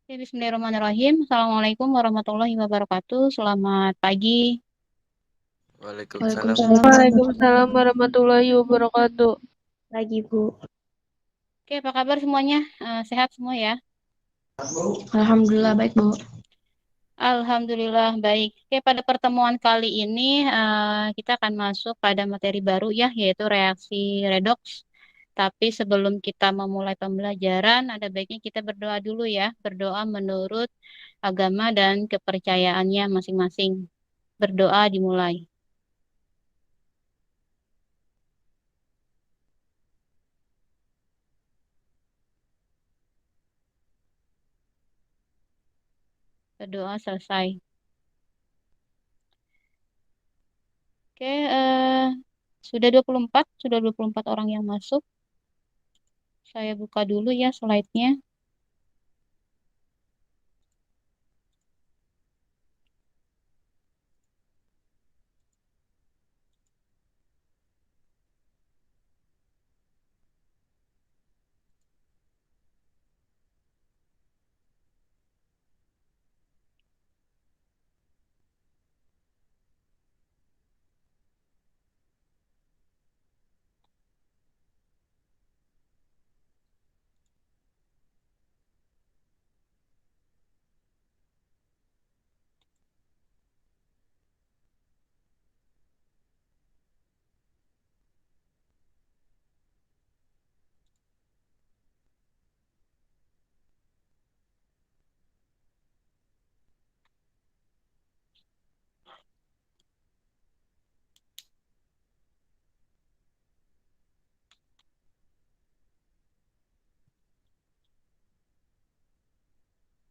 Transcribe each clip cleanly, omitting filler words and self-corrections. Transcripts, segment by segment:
Oke, Bismillahirrahmanirrahim. Assalamualaikum warahmatullahi wabarakatuh. Selamat pagi. Waalaikumsalam. Waalaikumsalam Waalaikumsalam warahmatullahi wabarakatuh. lagi Bu. Oke, apa kabar semuanya? Sehat semua ya? Alhamdulillah baik Bu. Alhamdulillah baik. Oke, pada pertemuan kali ini kita akan masuk pada materi baru ya, yaitu reaksi redoks. Tapi sebelum kita memulai pembelajaran, ada baiknya kita berdoa dulu ya. Berdoa menurut agama dan kepercayaannya masing-masing. Berdoa dimulai. Berdoa selesai. Oke, sudah 24 orang yang masuk. Saya buka dulu ya slide-nya.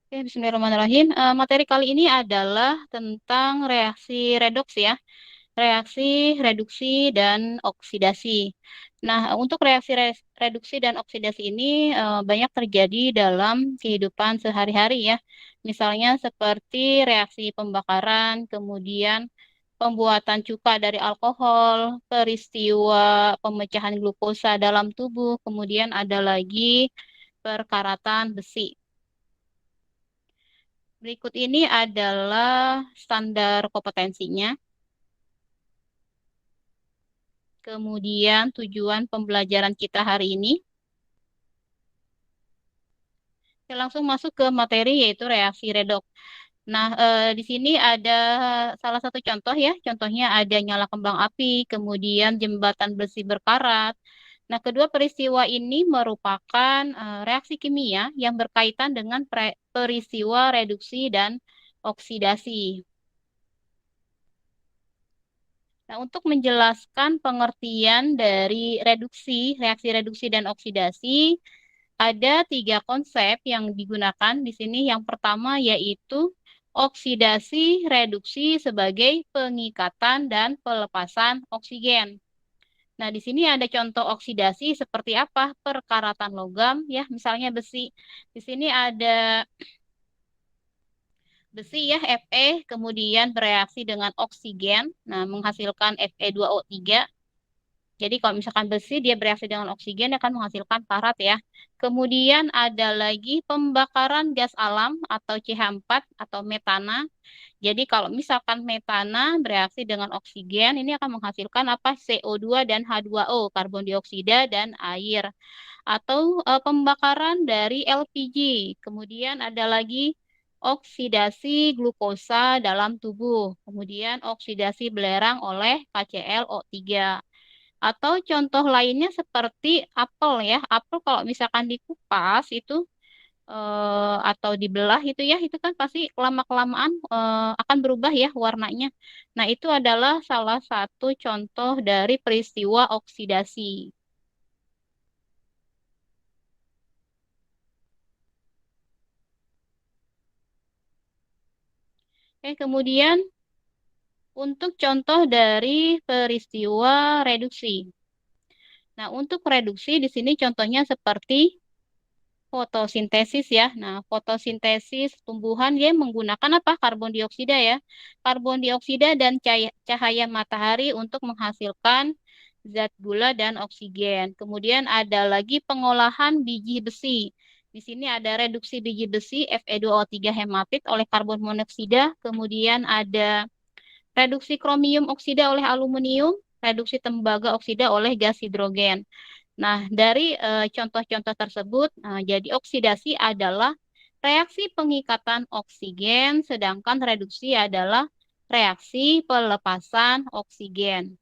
Oke, Bismillahirrahmanirrahim. Materi kali ini adalah tentang reaksi redoks ya. Reaksi reduksi dan oksidasi. Nah, untuk reaksi reduksi dan oksidasi ini banyak terjadi dalam kehidupan sehari-hari ya. Misalnya seperti reaksi pembakaran, kemudian pembuatan cuka dari alkohol, peristiwa pemecahan glukosa dalam tubuh, kemudian ada lagi perkaratan besi. Berikut ini adalah standar kompetensinya. Kemudian tujuan pembelajaran kita hari ini. Kita langsung masuk ke materi yaitu reaksi redoks. Nah, di sini ada salah satu contoh ya. Contohnya ada nyala kembang api, kemudian jembatan besi berkarat. Nah, kedua peristiwa ini merupakan reaksi kimia yang berkaitan dengan peristiwa reduksi dan oksidasi. Nah, untuk menjelaskan pengertian dari reaksi reduksi dan oksidasi, ada tiga konsep yang digunakan di sini. Yang pertama yaitu oksidasi reduksi sebagai pengikatan dan pelepasan oksigen. Nah, di sini ada contoh oksidasi seperti apa? Perkaratan logam, ya, misalnya besi. Di sini ada besi ya, Fe, kemudian bereaksi dengan oksigen, nah menghasilkan Fe2O3. Jadi kalau misalkan besi dia bereaksi dengan oksigen dia akan menghasilkan parat ya. Kemudian ada lagi pembakaran gas alam atau CH4 atau metana. Jadi kalau misalkan metana bereaksi dengan oksigen ini akan menghasilkan apa? CO2 dan H2O, karbon dioksida dan air. Atau pembakaran dari LPG. Kemudian ada lagi oksidasi glukosa dalam tubuh. Kemudian oksidasi belerang oleh KClO3. Atau contoh lainnya seperti apel ya. Apel kalau misalkan dikupas itu atau dibelah itu ya, itu kan pasti lama-kelamaan akan berubah ya warnanya. Nah, itu adalah salah satu contoh dari peristiwa oksidasi. Oke, kemudian untuk contoh dari peristiwa reduksi. Nah, untuk reduksi di sini contohnya seperti fotosintesis ya. Nah, fotosintesis tumbuhan dia menggunakan apa? Karbon dioksida ya. Karbon dioksida dan cahaya matahari untuk menghasilkan zat gula dan oksigen. Kemudian ada lagi pengolahan biji besi. Di sini ada reduksi biji besi Fe2O3 hematit oleh karbon monoksida, kemudian ada reduksi kromium oksida oleh aluminium, reduksi tembaga oksida oleh gas hidrogen. Nah, dari contoh-contoh tersebut, jadi oksidasi adalah reaksi pengikatan oksigen, sedangkan reduksi adalah reaksi pelepasan oksigen.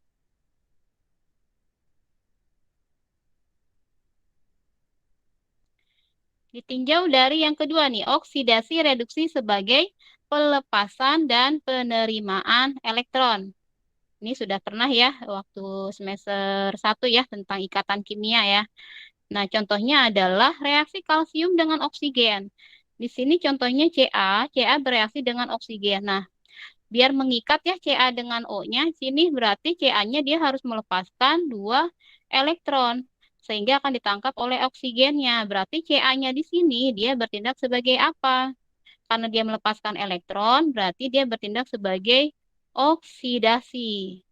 Ditinjau dari yang kedua nih, oksidasi reduksi sebagai pelepasan dan penerimaan elektron. Ini sudah pernah ya waktu semester 1 ya tentang ikatan kimia ya. Nah, contohnya adalah reaksi kalsium dengan oksigen. Di sini contohnya Ca bereaksi dengan oksigen. Nah, biar mengikat ya Ca dengan O-nya, sini berarti Ca-nya dia harus melepaskan 2 elektron sehingga akan ditangkap oleh oksigennya. Berarti Ca-nya di sini dia bertindak sebagai apa? Karena dia melepaskan elektron, berarti dia bertindak sebagai oksidasi.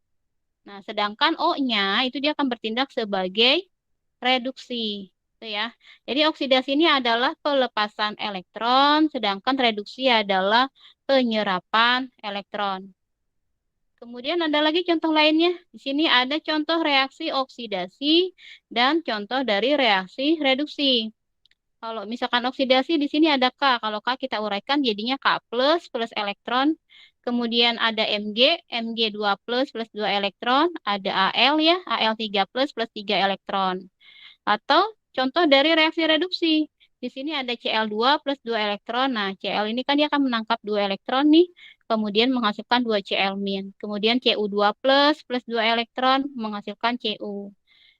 Nah, sedangkan O-nya itu dia akan bertindak sebagai reduksi. Itu ya. Jadi oksidasi ini adalah pelepasan elektron, sedangkan reduksi adalah penyerapan elektron. Kemudian ada lagi contoh lainnya. Di sini ada contoh reaksi oksidasi dan contoh dari reaksi reduksi. Kalau misalkan oksidasi di sini ada K. Kalau K kita uraikan jadinya K plus elektron. Kemudian ada Mg 2 plus 2 elektron. Ada Al ya, Al 3 plus 3 elektron. Atau contoh dari reaksi reduksi. Di sini ada Cl2 plus 2 elektron. Nah, Cl ini kan dia akan menangkap 2 elektron nih. Kemudian menghasilkan 2 Cl-. Kemudian Cu2 plus 2 elektron menghasilkan Cu.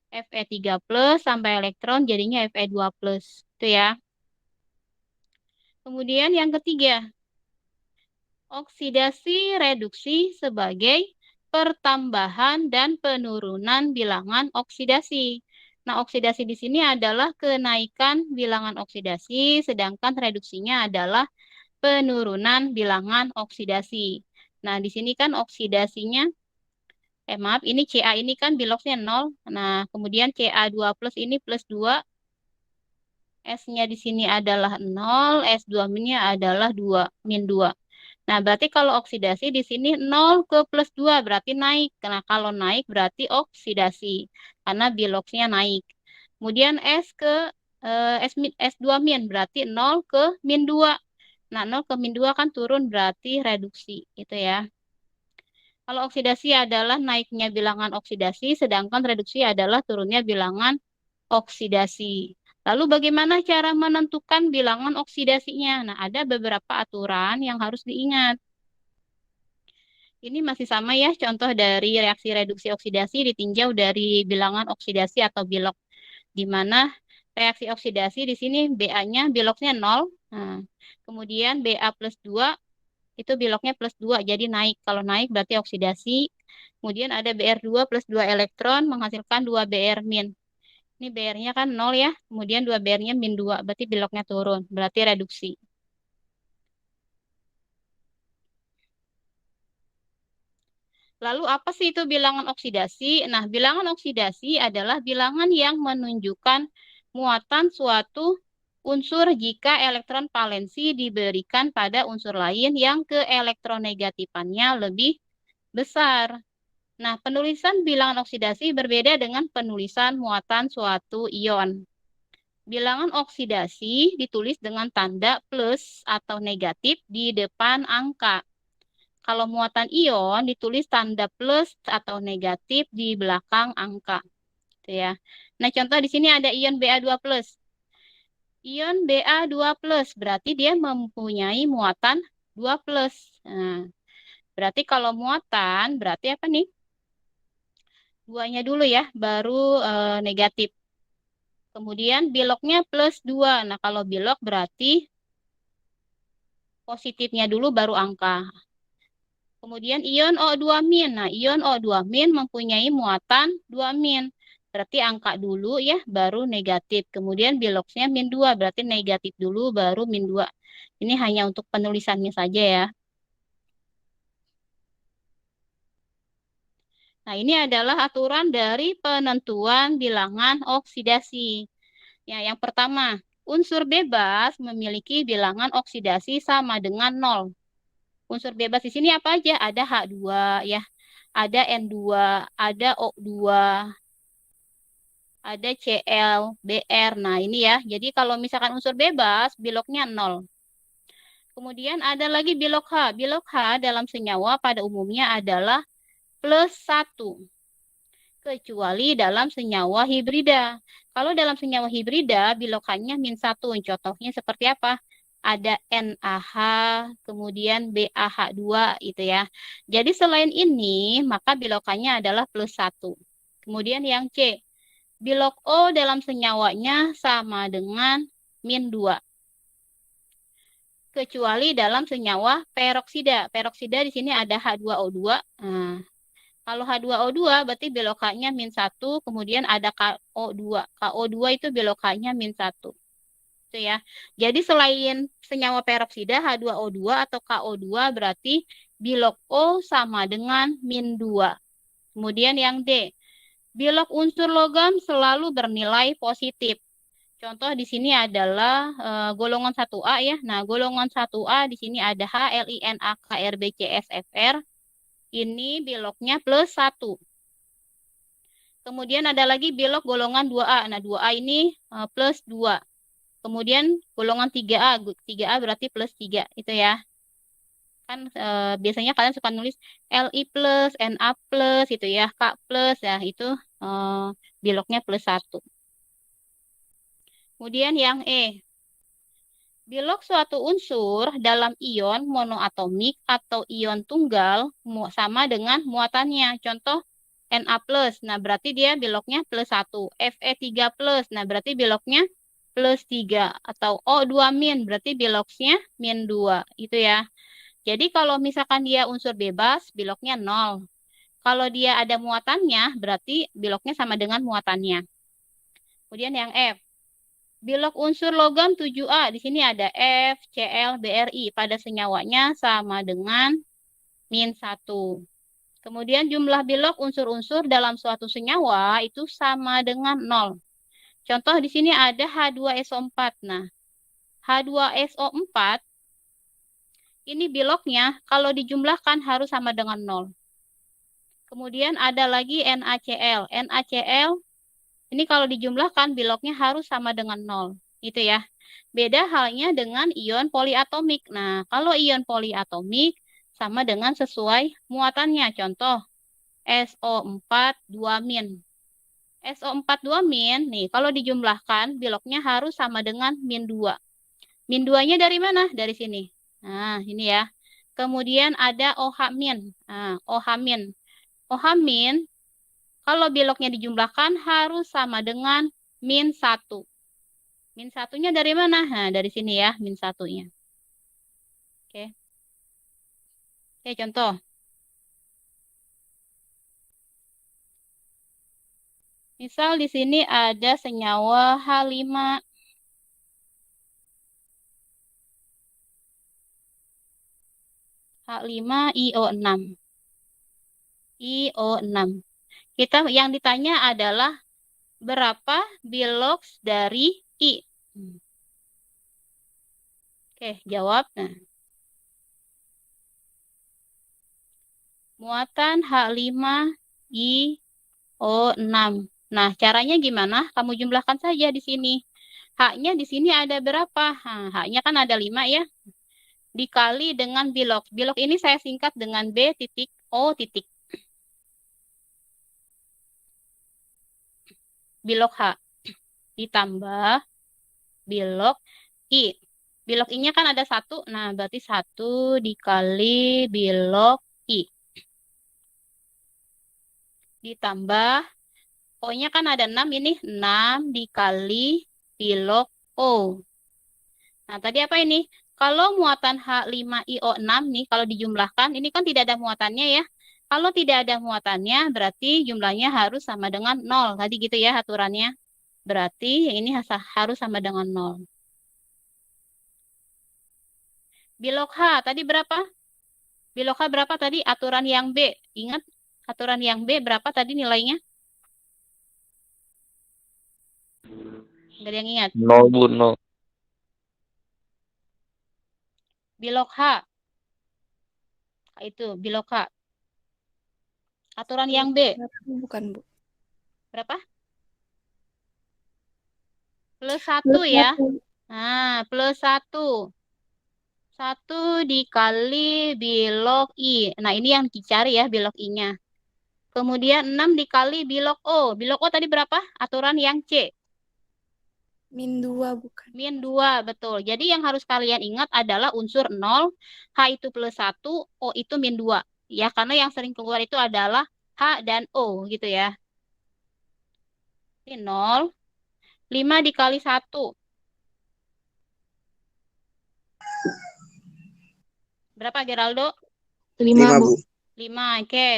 Fe3 plus sampai elektron jadinya Fe2 plus. Itu ya. Kemudian yang ketiga, oksidasi reduksi sebagai pertambahan dan penurunan bilangan oksidasi. Nah, oksidasi di sini adalah kenaikan bilangan oksidasi, sedangkan reduksinya adalah penurunan bilangan oksidasi. Nah, di sini kan oksidasinya, maaf, ini Ca ini kan biloksnya 0. Nah, kemudian Ca2 plus ini plus 2. S-nya di sini adalah 0, S2-nya adalah 2, min 2. Nah, berarti kalau oksidasi di sini 0 ke plus 2 berarti naik. Nah, kalau naik berarti oksidasi karena biloksnya naik. Kemudian S2 min berarti 0 ke min 2. Nah, 0 ke min 2 kan turun berarti reduksi gitu ya. Kalau oksidasi adalah naiknya bilangan oksidasi, sedangkan reduksi adalah turunnya bilangan oksidasi. Lalu bagaimana cara menentukan bilangan oksidasinya? Nah, ada beberapa aturan yang harus diingat. Ini masih sama ya, contoh dari reaksi reduksi oksidasi ditinjau dari bilangan oksidasi atau bilok. Di mana reaksi oksidasi di sini BA-nya biloksnya 0. Nah, kemudian BA plus 2 itu biloknya plus 2, jadi naik. Kalau naik berarti oksidasi. Kemudian ada Br2 plus 2 elektron menghasilkan 2 Br min. Ini BR-nya kan 0 ya, kemudian 2 BR-nya min 2, berarti biloknya turun, berarti reduksi. Lalu apa sih itu bilangan oksidasi? Nah, bilangan oksidasi adalah bilangan yang menunjukkan muatan suatu unsur jika elektron valensi diberikan pada unsur lain yang keelektronegatifannya lebih besar. Nah, penulisan bilangan oksidasi berbeda dengan penulisan muatan suatu ion. Bilangan oksidasi ditulis dengan tanda plus atau negatif di depan angka. Kalau muatan ion ditulis tanda plus atau negatif di belakang angka. Gitu ya. Nah, contoh di sini ada ion Ba2+. Ion Ba2+ berarti dia mempunyai muatan 2+. Nah, berarti kalau muatan berarti apa nih? 2-nya dulu ya, baru negatif. Kemudian biloknya plus 2. Nah, kalau bilok berarti positifnya dulu baru angka. Kemudian ion O2-. Nah, ion O2- mempunyai muatan 2-. Berarti angka dulu ya, baru negatif. Kemudian biloksnya min 2, berarti negatif dulu baru min 2. Ini hanya untuk penulisannya saja ya. Nah, ini adalah aturan dari penentuan bilangan oksidasi. Ya, yang pertama, Unsur bebas memiliki bilangan oksidasi sama dengan 0. Unsur bebas di sini apa aja? Ada H2 ya, ada N2, ada O2, ada Cl, Br. Nah, ini ya. Jadi kalau misalkan unsur bebas, biloknya 0. Kemudian ada lagi bilok H. Bilok H dalam senyawa pada umumnya adalah +1. Kecuali dalam senyawa hibrida. Kalau dalam senyawa hibrida, bilokannya -1. Contohnya seperti apa? Ada NaH, kemudian BaH2 itu ya. Jadi selain ini, maka bilokannya adalah +1. Kemudian yang C, bilok O dalam senyawanya sama dengan -2. Kecuali dalam senyawa peroksida. Peroksida di sini ada H2O2. Nah, kalau H2O2 berarti bilokannya -1, kemudian ada KO2. KO2 itu bilokannya -1. Itu ya. Jadi selain senyawa peroksida H2O2 atau KO2 berarti bilok O sama dengan -2. Kemudian yang D, bilok unsur logam selalu bernilai positif. Contoh di sini adalah golongan 1A ya. Nah, golongan 1A di sini ada HLINAKRBCSFR. Ini biloknya +1. Kemudian ada lagi bilok golongan 2A. Nah, 2A ini +2. Kemudian golongan 3A. 3A berarti +3. Itu ya. Kan biasanya kalian suka nulis Li+, Na+, itu ya. K+, ya. Itu biloknya +1. Kemudian yang E. Bilok suatu unsur dalam ion monoatomik atau ion tunggal sama dengan muatannya. Contoh Na+, nah berarti dia biloknya +1. Fe3+, nah berarti biloknya +3. Atau O2-, berarti biloknya -2. Itu ya. Jadi kalau misalkan dia unsur bebas, biloknya 0. Kalau dia ada muatannya, berarti biloknya sama dengan muatannya. Kemudian yang F. Bilok unsur logam 7A, di sini ada F, Cl, Bri. Pada senyawanya sama dengan -1. Kemudian jumlah bilok unsur-unsur dalam suatu senyawa itu sama dengan 0. Contoh di sini ada H2SO4. Nah, H2SO4 ini biloknya kalau dijumlahkan harus sama dengan 0. Kemudian ada lagi NaCl. NaCl ini kalau dijumlahkan biloknya harus sama dengan 0. Itu ya. Beda halnya dengan ion poliatomik. Nah, kalau ion poliatomik sama dengan sesuai muatannya. Contoh, SO4 2-. SO4 2-, nih, kalau dijumlahkan biloknya harus sama dengan -2. -2-nya dari mana? Dari sini. Nah, ini ya. Kemudian ada OH-. Nah, OH-. OH- kalau biloknya dijumlahkan harus sama dengan -1. -1-nya dari mana? Nah, dari sini ya, -1-nya. Oke. Oke, contoh. Misal di sini ada senyawa H5. H5IO6. IO6. Yang ditanya adalah berapa bilok dari I. Oke, jawab. Nah, muatan H5IO6. Nah, caranya gimana? Kamu jumlahkan saja di sini. H-nya di sini ada berapa? Nah, H-nya kan ada 5 ya. Dikali dengan bilok. Bilok ini saya singkat dengan B.O. Bilok H ditambah bilok I. Bilok I-nya kan ada 1. Nah, berarti 1 dikali bilok I. Ditambah O-nya kan ada 6. Ini 6 dikali bilok O. Nah, tadi apa ini? Kalau muatan H5IO6 nih, kalau dijumlahkan, ini kan tidak ada muatannya ya. Kalau tidak ada muatannya, berarti jumlahnya harus sama dengan 0. Tadi gitu ya aturannya. Berarti ini harus sama dengan 0. Bilok H tadi berapa? Bilok H berapa tadi? Aturan yang B. Ingat aturan yang B berapa tadi nilainya? Nggak ada yang ingat? 0, Bu, 0. Bilog H. Itu, bilog H. Aturan yang B. Bukan, Bu. Berapa? Plus 1 Plus ya. 1. Nah, plus 1. 1 dikali bilog I. Nah, ini yang dicari ya, bilog I-nya. Kemudian 6 dikali bilog O. Bilog O tadi berapa? Aturan yang C. -2 bukan. Min 2, betul. Jadi yang harus kalian ingat adalah unsur 0, H itu plus 1, O itu min 2. Ya, karena yang sering keluar itu adalah H dan O gitu ya. Ini 0, 5 dikali 1. Berapa, Geraldo? 5, Bu. 5, oke.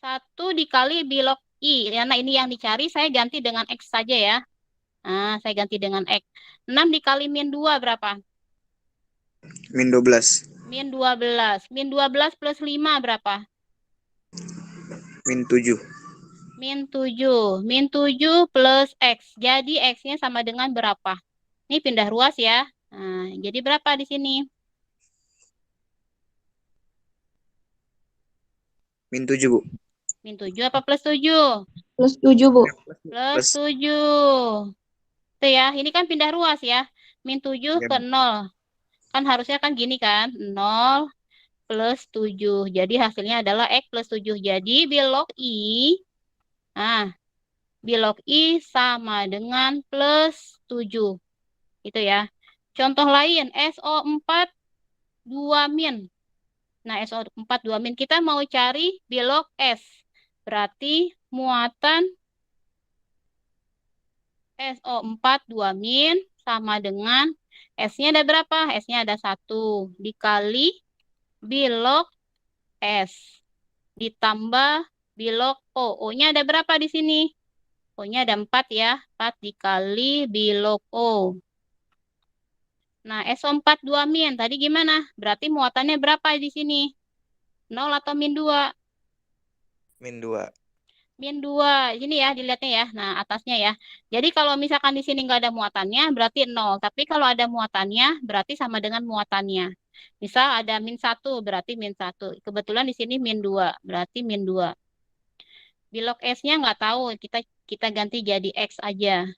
1 dikali bilog I. Ya, nah, ini yang dicari, saya ganti dengan X saja ya. Nah, saya ganti dengan X. 6 dikali min 2 berapa? Min 12. Min 12. Min 12 plus 5 berapa? Min 7. Min 7. Min 7 plus X. Jadi X-nya sama dengan berapa? Ini pindah ruas ya. Nah, jadi berapa di sini? Min 7, Bu. Min 7 apa plus 7? Plus 7, Bu. Plus 7. Itu ya, ini kan pindah ruas ya. Min 7 Ya, ke 0. Kan harusnya kan gini kan. 0 plus 7. Jadi hasilnya adalah X plus 7. Jadi bilog I. Nah, bilog I sama dengan plus 7. Itu ya. Contoh lain, SO4 2 min. Nah, SO4 2 min. Kita mau cari bilog S. Berarti muatan SO4 2 min sama dengan S-nya ada berapa? S-nya ada 1 dikali bilog S ditambah bilog O. O-nya ada berapa di sini? O-nya ada 4 ya. 4 dikali bilog O. Nah, SO4 2 min. Tadi gimana? Berarti muatannya berapa di sini? 0 atau min 2? Min 2. Min 2. Ini ya, dilihatnya ya. Nah, atasnya ya. Jadi kalau misalkan di sini nggak ada muatannya, berarti 0. Tapi kalau ada muatannya, berarti sama dengan muatannya. Misal ada min 1, berarti min 1. Kebetulan di sini min 2, berarti min 2. Bilog S-nya nggak tahu, kita ganti jadi X aja.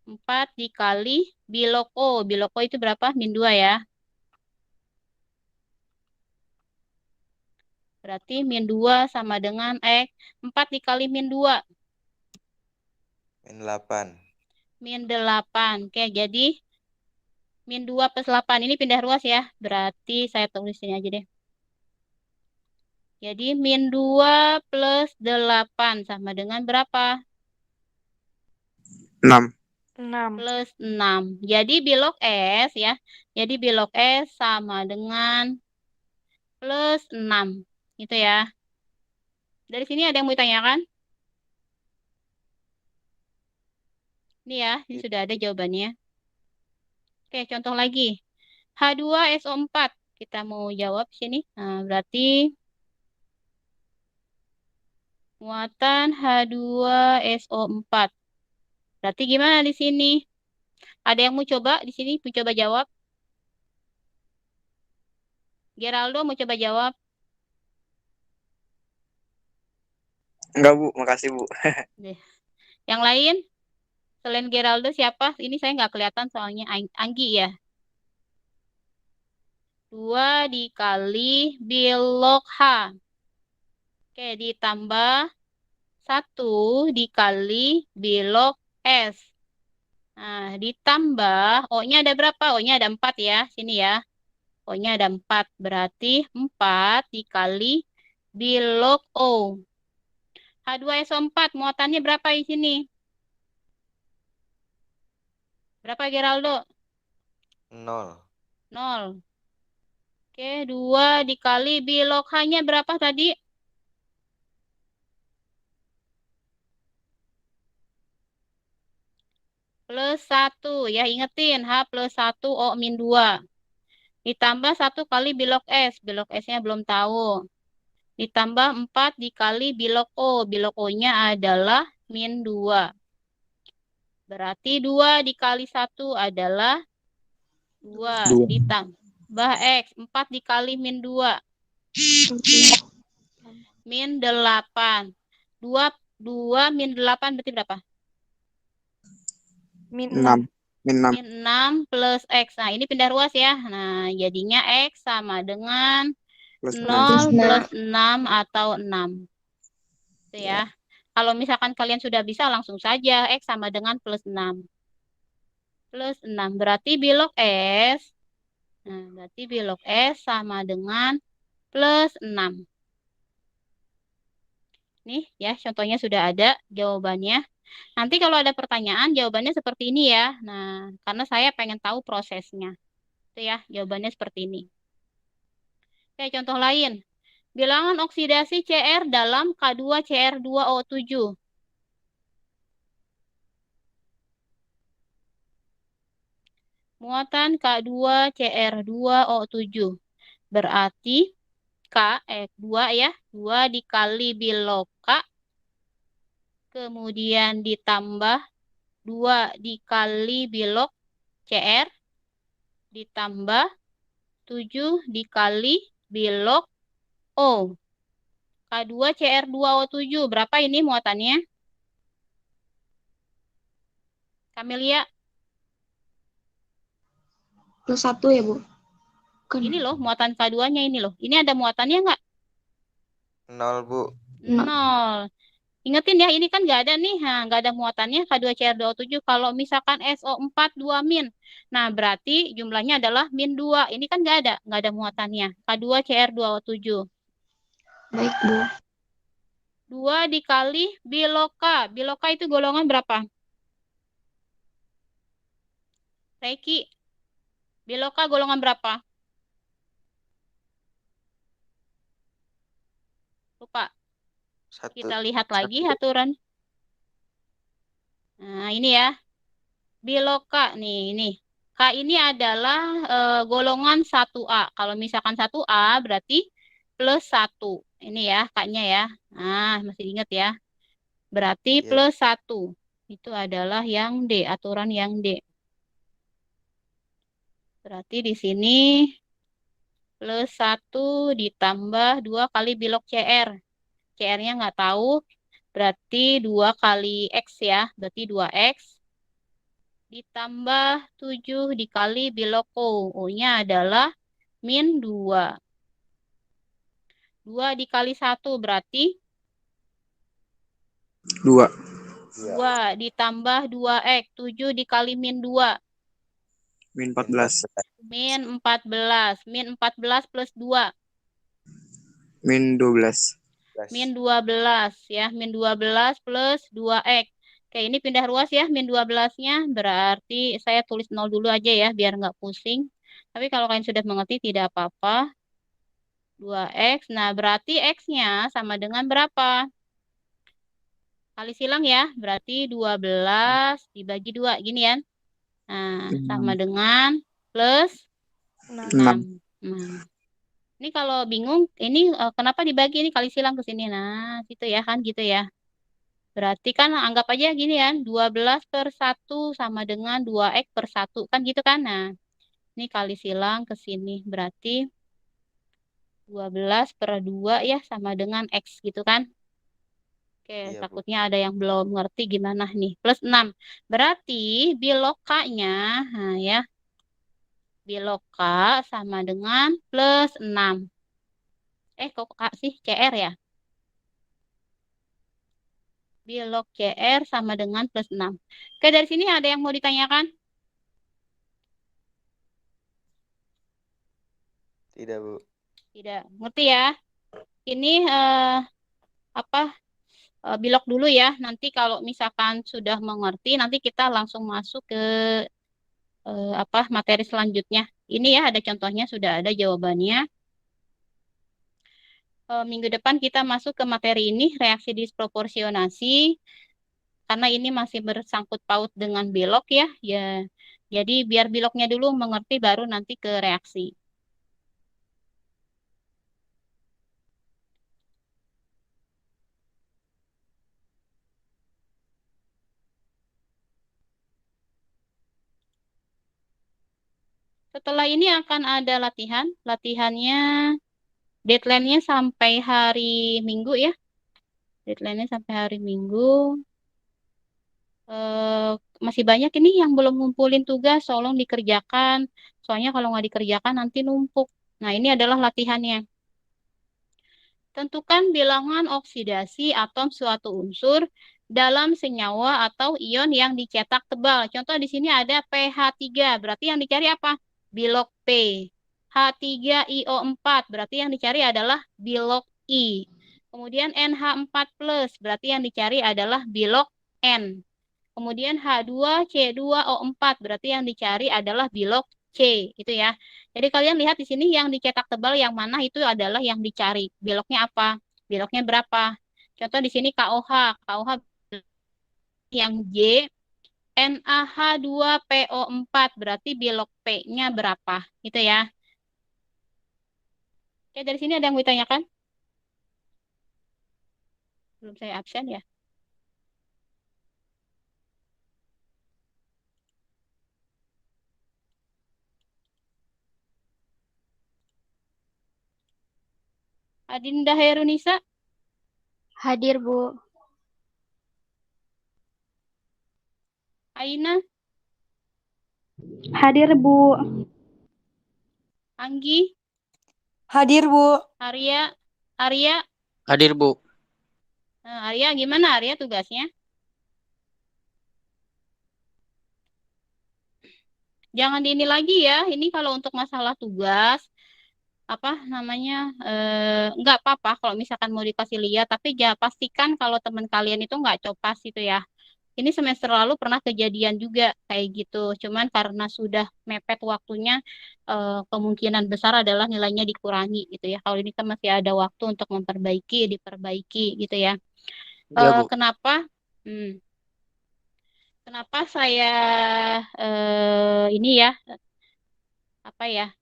4 dikali bilog O. Bilog O itu berapa? Min 2 ya. Berarti min 2 sama dengan X. 4 dikali min 2. Min 8. Min 8. Oke, jadi min 2 plus 8. Ini pindah ruas ya. Berarti saya tulis sini aja deh. Jadi min 2 plus 8 sama dengan berapa? 6. 6. Plus 6. Jadi bilog S ya. Jadi bilog S sama dengan plus 6. Itu ya. Dari sini ada yang mau ditanyakan? Ini ya, ini sudah ada jawabannya. Oke, contoh lagi. H2SO4. Kita mau jawab sini. Nah, berarti muatan H2SO4. Berarti gimana di sini? Ada yang mau coba di sini? Mau coba jawab? Geraldo mau coba jawab? Enggak, Bu. Makasih, Bu. Deh. Yang lain? Selain Geraldo siapa? Ini saya nggak kelihatan soalnya Anggi ya. 2 dikali bilog H. Oke, ditambah 1 dikali bilog S. Nah, ditambah O-nya ada berapa? O-nya ada 4 ya. Sini ya. O-nya ada 4. Berarti 4 dikali bilog O. H2SO4 muatannya berapa di sini? Berapa Geraldo? 0. 0. Oke, 2 dikali bilog H-nya berapa tadi? Plus 1. Ya, ingetin. H plus 1, O min 2. Ditambah 1 kali bilog S. Bilog S-nya belum tahu. Ditambah 4 dikali bilog O. Bilog O-nya adalah min 2. Berarti 2 dikali 1 adalah 2 ditambah X. 4 dikali min 2. Min 8. 2 min 8 berarti berapa? Min 6. 6. Min 6. Min 6 plus X. Nah, ini pindah ruas ya. Nah, jadinya X sama dengan Plus 0 6. plus 6 atau 6. Itu ya. Kalau misalkan kalian sudah bisa, langsung saja. X sama dengan plus 6. Plus 6. Berarti bilog S. Nah, berarti bilog S sama dengan plus 6. Nih ya, contohnya sudah ada jawabannya. Nanti kalau ada pertanyaan, jawabannya seperti ini ya. Nah, karena saya pengen tahu prosesnya. Itu ya, jawabannya seperti ini. Oke, contoh lain. Bilangan oksidasi Cr dalam K2Cr2O7. Muatan K2Cr2O7. Berarti 2 ya. 2 dikali bilog K. Kemudian ditambah 2 dikali bilog Cr. Ditambah 7 dikali bilog O. K2Cr2O7. Berapa ini muatannya? Kamelia, Plus 1 ya, Bu? Bukan. ini loh muatan K2-nya ini loh. Ini ada muatannya nggak? 0, Bu. 0. Ingetin ya, ini kan nggak ada nih. Nah, nggak ada muatannya K2Cr2O7. Kalau misalkan SO4 2 min. Nah, berarti jumlahnya adalah min 2. Ini kan nggak ada muatannya. K2Cr2O7. Baik, Bu. 2 dikali biloka. Biloka itu golongan berapa? Reiki. Biloka golongan berapa? Lupa. 1. Kita lihat lagi aturan. Nah, ini ya. Biloka nih, ini. K ini adalah golongan 1A. Kalau misalkan 1A berarti plus 1. Ini ya, K-nya ya. Nah, masih ingat ya. Berarti Iya. plus 1. Itu adalah yang D, aturan yang D. Berarti di sini plus 1 ditambah 2 kali bilog CR. CR-nya nggak tahu. Berarti 2 kali X ya. Berarti 2X. Ditambah 7 dikali bilog O. O-nya adalah min 2. 2 dikali 1 berarti 2. 2 ditambah 2X. 7 dikali min 2. Min 14. Min 14. Min 14 plus 2. Min 12. Min 12 ya. Min 12 plus 2X. Oke, ini pindah ruas ya. Min 12-nya berarti saya tulis 0 dulu aja ya. Biar nggak pusing. Tapi kalau kalian sudah mengerti tidak apa-apa. 2X. Nah, berarti X-nya sama dengan berapa? Kali silang ya. Berarti 12 dibagi 2. Gini ya. Nah, sama dengan plus 6. 6. Nah, ini kalau bingung, ini kenapa dibagi ini kali silang ke sini? Nah, gitu ya kan gitu ya. Berarti kan anggap aja gini ya. 12 per 1 sama dengan 2X per 1. Kan gitu kan? Nah, ini kali silang ke sini. Berarti 12 per 2 ya sama dengan X gitu kan. Oke, Iya, Bu. takutnya ada yang belum ngerti gimana nih. Plus 6. Berarti bilog K-nya, nah ya, bilog K sama dengan plus 6. Kok K sih? CR ya? Bilog CR sama dengan plus 6. Oke, dari sini ada yang mau ditanyakan? Tidak, Bu. Tidak. Ngerti ya? Ini bilog dulu ya. Nanti kalau misalkan sudah mengerti, nanti kita langsung masuk ke materi selanjutnya. Ini ya ada contohnya, sudah ada jawabannya. Minggu depan kita masuk ke materi ini, reaksi disproporsionasi. Karena ini masih bersangkut paut dengan bilog ya. Jadi biar bilognya dulu mengerti, baru nanti ke reaksi. Setelah ini akan ada latihan. Latihannya deadline-nya sampai hari Minggu ya. Deadline-nya sampai hari Minggu. Eh, masih banyak ini yang belum ngumpulin tugas, tolong dikerjakan. Soalnya kalau nggak dikerjakan nanti numpuk. Nah, ini adalah latihannya. Tentukan bilangan oksidasi atom suatu unsur dalam senyawa atau ion yang dicetak tebal. Contoh di sini ada pH3, berarti yang dicari apa? Bilog P. H3IO4, berarti yang dicari adalah bilog I. Kemudian NH4+, berarti yang dicari adalah bilog N. Kemudian H2C2O4, berarti yang dicari adalah bilog C, gitu ya. Jadi kalian lihat di sini yang dicetak tebal yang mana itu adalah yang dicari. Bilognya apa? Bilognya berapa? Contoh di sini KOH. KOH yang J, NaH2PO4, berarti bilog P-nya berapa? Gitu ya. Oke, dari sini ada yang mau ditanyakan? Belum saya absen ya. Adinda Herunisa, Hadir, Bu. Aina, Hadir, Bu. Anggi, Hadir, Bu. Arya, Arya. Hadir, Bu. Nah, Arya gimana Arya tugasnya? Jangan di ini lagi ya. Ini kalau untuk masalah tugas apa namanya nggak apa-apa kalau misalkan mau dikasih lihat, tapi ya pastikan kalau teman kalian itu nggak copas itu ya. Ini semester lalu pernah kejadian juga kayak gitu. Cuman karena sudah mepet waktunya, kemungkinan besar adalah nilainya dikurangi gitu ya. Kalau ini kan masih ada waktu untuk memperbaiki, diperbaiki gitu ya. Ya, Bu. Kenapa? Hmm, kenapa saya ini ya apa ya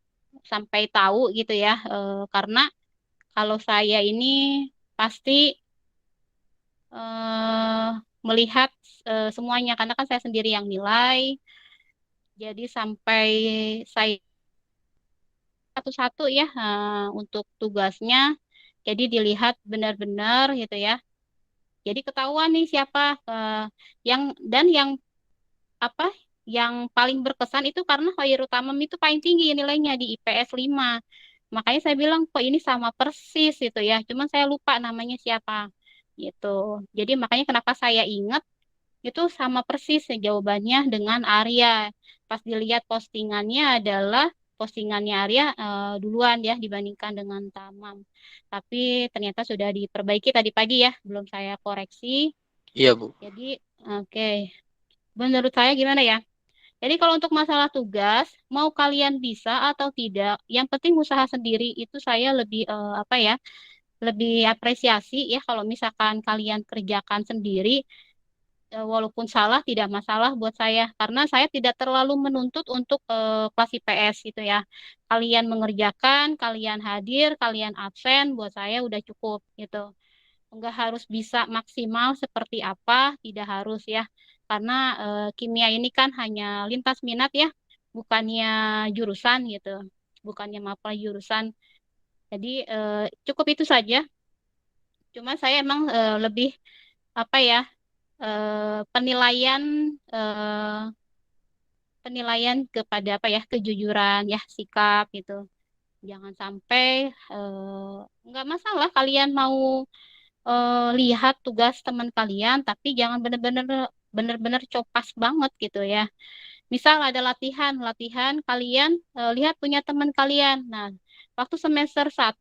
sampai tahu gitu ya? Karena kalau saya ini pasti eh, melihat semuanya karena kan saya sendiri yang nilai. Jadi sampai saya satu-satu ya untuk tugasnya. Jadi dilihat benar-benar gitu ya. Jadi ketahuan nih siapa yang dan yang apa yang paling berkesan itu karena Khairul Tamam itu paling tinggi nilainya di IPS 5. Makanya saya bilang kok ini sama persis gitu ya. Cuman saya lupa namanya siapa gitu. Jadi makanya kenapa saya ingat itu sama persis jawabannya dengan Arya. Pas dilihat postingannya adalah postingannya Arya duluan ya dibandingkan dengan Tamam. Tapi ternyata sudah diperbaiki tadi pagi ya, belum saya koreksi. Iya, Bu. Jadi oke. Menurut saya gimana ya? Jadi kalau untuk masalah tugas, mau kalian bisa atau tidak, yang penting usaha sendiri itu saya lebih apa ya? Lebih apresiasi ya kalau misalkan kalian kerjakan sendiri walaupun salah tidak masalah buat saya karena saya tidak terlalu menuntut untuk kelas IPS gitu ya. Kalian mengerjakan, kalian hadir, kalian absen buat saya udah cukup gitu. Enggak harus bisa maksimal seperti apa, tidak harus ya. Karena kimia ini kan hanya lintas minat ya, bukannya jurusan gitu. Bukannya mapel jurusan. Jadi cukup itu saja. Cuma saya emang lebih apa ya? Penilaian eh, penilaian kepada apa ya kejujuran ya sikap gitu jangan sampai nggak masalah kalian mau lihat tugas teman kalian tapi jangan bener-bener copas banget gitu ya misal ada latihan kalian lihat punya teman kalian nah waktu semester 1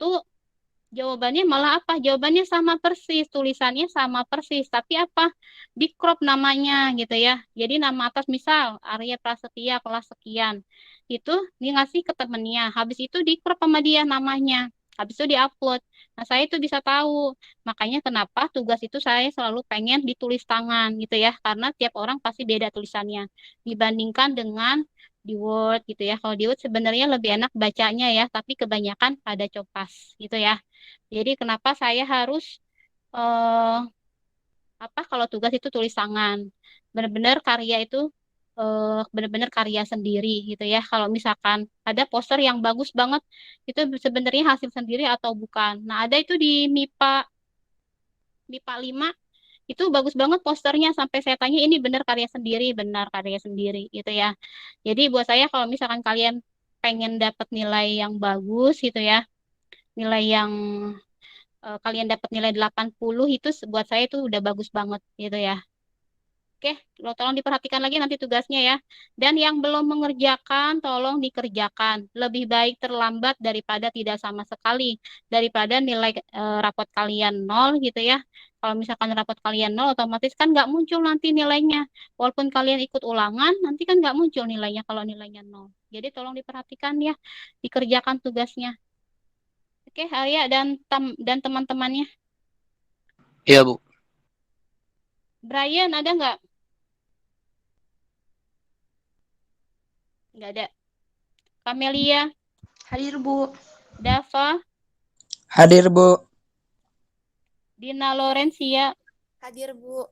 jawabannya malah apa? Jawabannya sama persis, tulisannya sama persis, tapi apa? Di crop namanya gitu ya. Jadi nama atas misal Arya Prasetya kelas sekian. Itu dia ngasih ke temennya. Habis itu di crop sama dia namanya. Habis itu diupload. Nah, saya itu bisa tahu. Makanya kenapa tugas itu saya selalu pengen ditulis tangan gitu ya. Karena tiap orang pasti beda tulisannya. Dibandingkan dengan di Word gitu ya. Kalau di Word sebenarnya lebih enak bacanya ya, tapi kebanyakan pada copas gitu ya. Jadi kenapa saya harus eh, apa kalau tugas itu tulis tangan. Benar-benar karya itu benar-benar karya sendiri gitu ya. Kalau misalkan ada poster yang bagus banget, itu sebenarnya hasil sendiri atau bukan. Nah, ada itu di MIPA 5 itu bagus banget posternya sampai saya tanya ini benar karya sendiri gitu ya. Jadi buat saya kalau misalkan kalian pengen dapat nilai yang bagus gitu ya, nilai yang kalian dapat nilai 80 itu buat saya itu udah bagus banget gitu ya. Oke, tolong diperhatikan lagi nanti tugasnya ya. Dan yang belum mengerjakan, tolong dikerjakan. Lebih baik terlambat daripada tidak sama sekali. Daripada nilai rapot kalian nol gitu ya. Kalau misalkan rapot kalian nol, otomatis kan nggak muncul nanti nilainya. Walaupun kalian ikut ulangan, nanti kan nggak muncul nilainya kalau nilainya nol. Jadi tolong diperhatikan ya, dikerjakan tugasnya. Oke, Arya dan teman-temannya. Iya, Bu. Brian, ada nggak? Nggak ada. Camelia, Hadir, Bu. Dava, Hadir, Bu. Dina Lorencia, Hadir, Bu.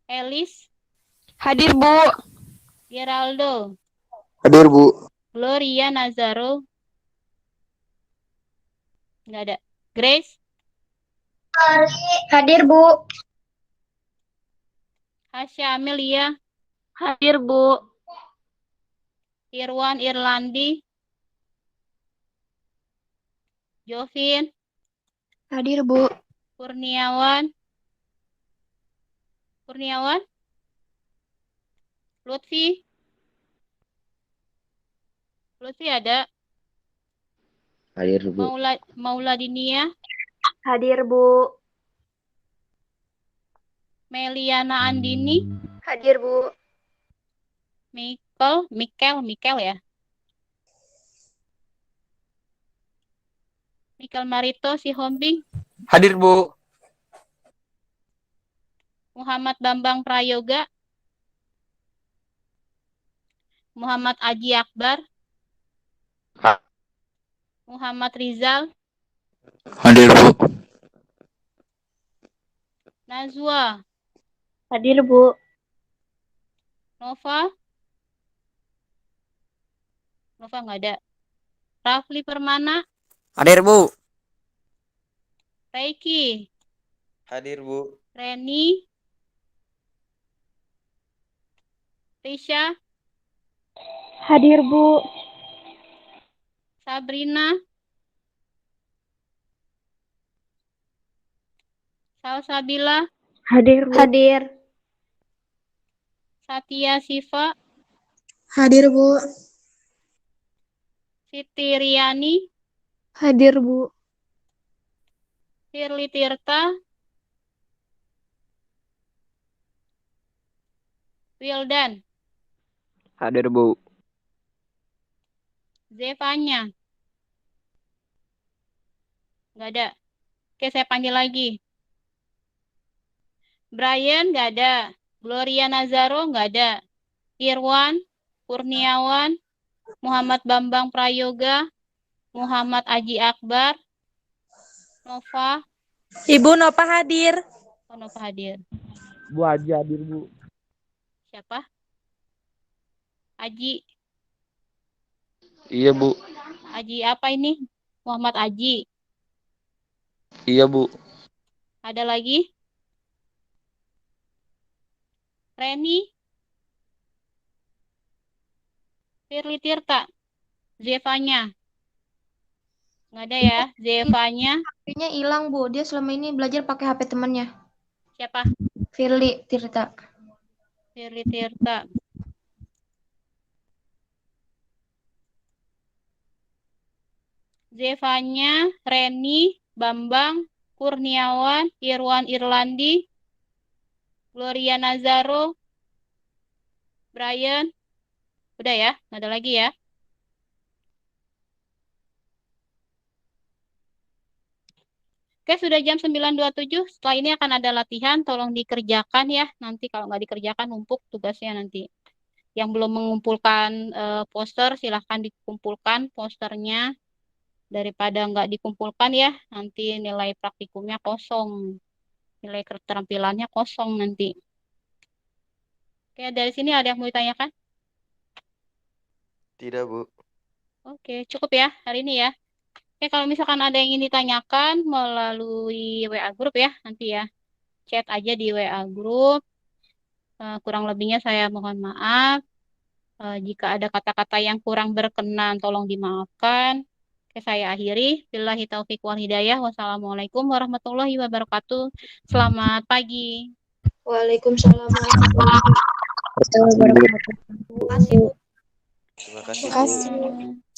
Elis, Hadir, Bu. Geraldo, Hadir, Bu. Gloria Nazaro, nggak ada. Grace, Hadir, Bu. Hasya Amelia, Hadir, Bu. Irwan Irlandi, Jovin, Hadir, Bu. Kurniawan, Lutfi, ada. Hadir, Bu. Mauladinia, Hadir, Bu. Meliana Andini, Hadir, Bu. Mikel ya. Mikel Marito Sihombing, Hadir, Bu. Muhammad Bambang Prayoga, Muhammad Aji Akbar, Ha- Muhammad Rizal, Hadir, Bu. Nazwa, Hadir, Bu. Nova nggak ada. Rafli Permana, Hadir, Bu. Reiki, Hadir, Bu. Reni, Risha, Hadir, Bu. Sabrina, Salsabila, Hadir, Bu. Hadir. Satya Siva, Hadir, Bu. Siti Riani, Hadir, Bu. Firly Tirta, Wildan, Hadir, Bu. Zevanya, nggak ada. Oke, saya panggil lagi. Brian, nggak ada. Gloria Nazaro, nggak ada. Irwan, Kurniawan, Muhammad Bambang Prayoga, Muhammad Aji Akbar, Nova, Ibu Nova hadir. Nova hadir. Bu Haji hadir, Bu. Siapa? Aji. Iya, Bu. Aji apa ini? Muhammad Aji. Iya, Bu. Ada lagi? Reni, Firly Tirta, Zevanya. Nggak ada ya, Zevanya. HP-nya hilang, Bu. Dia selama ini belajar pakai HP temannya. Siapa? Firly Tirta. Firly Tirta. Zevanya, Reni, Bambang, Kurniawan, Irwan Irlandi, Gloria Nazaro, Brian. Udah ya, nggak ada lagi ya. Oke, sudah jam 9.27. Setelah ini akan ada latihan, tolong dikerjakan ya. Nanti kalau nggak dikerjakan, numpuk tugasnya nanti. Yang belum mengumpulkan poster, silahkan dikumpulkan posternya. Daripada nggak dikumpulkan ya, nanti nilai praktikumnya kosong. Nilai keterampilannya kosong nanti. Oke. Oke, dari sini ada yang mau ditanyakan? Tidak, Bu. Oke, cukup ya hari ini ya. Oke, kalau misalkan ada yang ingin ditanyakan melalui WA grup ya, nanti ya. Chat aja di WA grup. Kurang lebihnya saya mohon maaf. Jika ada kata-kata yang kurang berkenan, tolong dimaafkan. Oke, saya akhiri. Billahi taufiq wal hidayah. Wassalamualaikum warahmatullahi wabarakatuh. Selamat pagi. Waalaikumsalam warahmatullahi wabarakatuh. Terima kasih, Bu. Terima kasih, Terima kasih. Bu.